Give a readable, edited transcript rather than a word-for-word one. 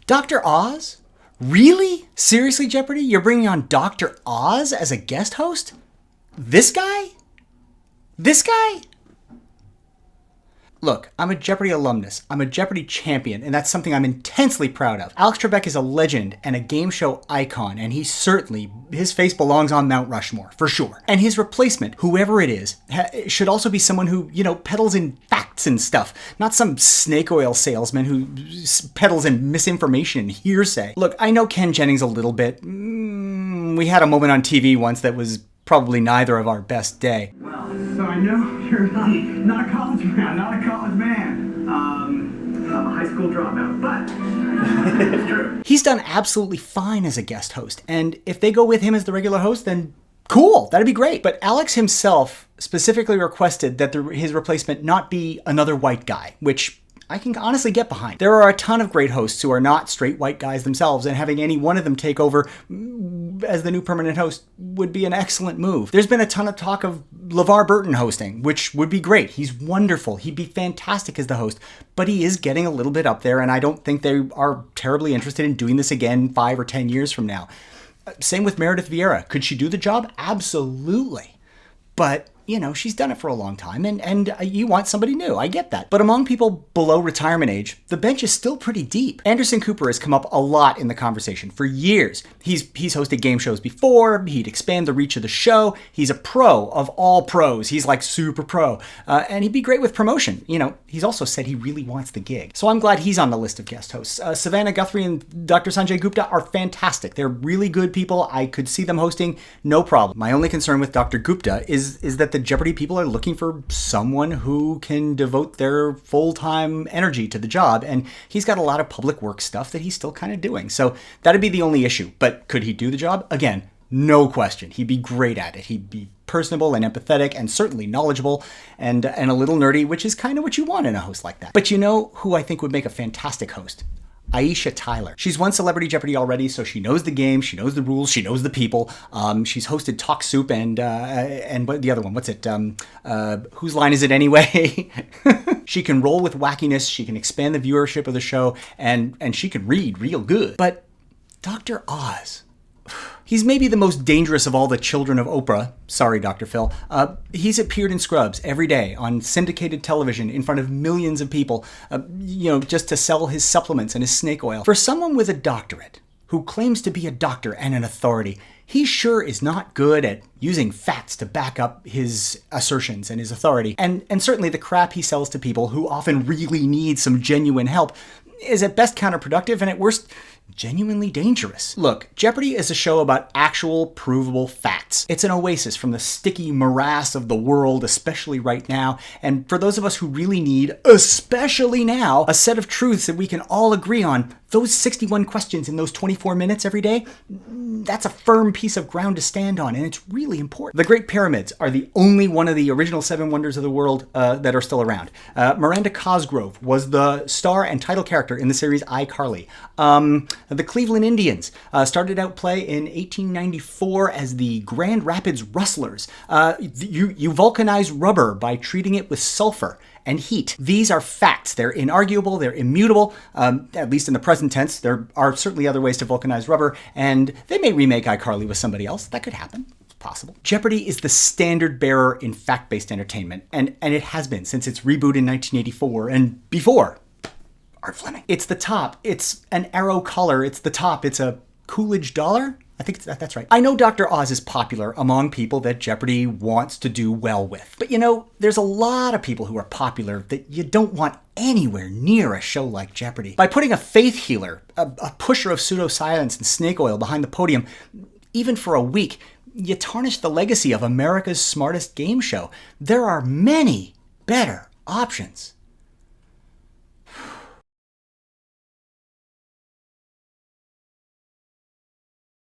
Dr. Oz? Really? Seriously, Jeopardy? You're bringing on Dr. Oz as a guest host? This guy? This guy? Look, I'm a Jeopardy alumnus. I'm a Jeopardy champion, and that's something I'm intensely proud of. Alex Trebek is a legend and a game show icon, and his face belongs on Mount Rushmore, for sure. And his replacement, whoever it is, should also be someone who, peddles in facts and stuff, not some snake oil salesman who peddles in misinformation and hearsay. Look, I know Ken Jennings a little bit. We had a moment on TV once that was probably neither of our best day. Well, so I know you're not a college man, I'm a high school dropout, but it's true. He's done absolutely fine as a guest host, and if they go with him as the regular host, then cool, that'd be great. But Alex himself specifically requested that his replacement not be another white guy, which I can honestly get behind. There are a ton of great hosts who are not straight white guys themselves, and having any one of them take over as the new permanent host would be an excellent move. There's been a ton of talk of LeVar Burton hosting, which would be great. He's wonderful. He'd be fantastic as the host, but he is getting a little bit up there, and I don't think they are terribly interested in doing this again 5 or 10 years from now. Same with Meredith Vieira. Could she do the job? Absolutely. But she's done it for a long time, and you want somebody new. I get that. But among people below retirement age, the bench is still pretty deep. Anderson Cooper has come up a lot in the conversation for years. He's hosted game shows before. He'd expand the reach of the show. He's a pro of all pros. He's like super pro. And he'd be great with promotion. He's also said he really wants the gig. So I'm glad he's on the list of guest hosts. Savannah Guthrie and Dr. Sanjay Gupta are fantastic. They're really good people. I could see them hosting, no problem. My only concern with Dr. Gupta is that the Jeopardy people are looking for someone who can devote their full-time energy to the job, and he's got a lot of public work stuff that he's still kind of doing. So that'd be the only issue. But could he do the job? Again, no question. He'd be great at it. He'd be personable and empathetic and certainly knowledgeable and a little nerdy, which is kind of what you want in a host like that. But you know who I think would make a fantastic host? Aisha Tyler. She's won Celebrity Jeopardy already, so she knows the game, she knows the rules, she knows the people. She's hosted Talk Soup and what the other one? What's it? Whose Line Is It Anyway? She can roll with wackiness, she can expand the viewership of the show, and she can read real good. But Dr. Oz, he's maybe the most dangerous of all the children of Oprah. Sorry, Dr. Phil. He's appeared in Scrubs every day on syndicated television in front of millions of people, just to sell his supplements and his snake oil. For someone with a doctorate who claims to be a doctor and an authority, he sure is not good at using facts to back up his assertions and his authority. And certainly the crap he sells to people who often really need some genuine help is at best counterproductive and at worst genuinely dangerous. Look, Jeopardy is a show about actual provable facts. It's an oasis from the sticky morass of the world, especially right now. And for those of us who really need, especially now, a set of truths that we can all agree on, those 61 questions in those 24 minutes every day, that's a firm piece of ground to stand on, and it's really important. The Great Pyramids are the only one of the original 7 wonders of the world that are still around. Miranda Cosgrove was the star and title character in the series iCarly. The Cleveland Indians started out play in 1894 as the Grand Rapids Rustlers. You vulcanize rubber by treating it with sulfur and heat. These are facts. They're inarguable, they're immutable, at least in the present tense. There are certainly other ways to vulcanize rubber, and they may remake iCarly with somebody else. That could happen. It's possible. Jeopardy is the standard bearer in fact-based entertainment, and it has been since its reboot in 1984 and before. Art Fleming. It's the top. It's an arrow color. It's the top. It's a Coolidge dollar. I think that's right. I know Dr. Oz is popular among people that Jeopardy wants to do well with. But there's a lot of people who are popular that you don't want anywhere near a show like Jeopardy. By putting a faith healer, a pusher of pseudoscience and snake oil behind the podium, even for a week, you tarnish the legacy of America's smartest game show. There are many better options.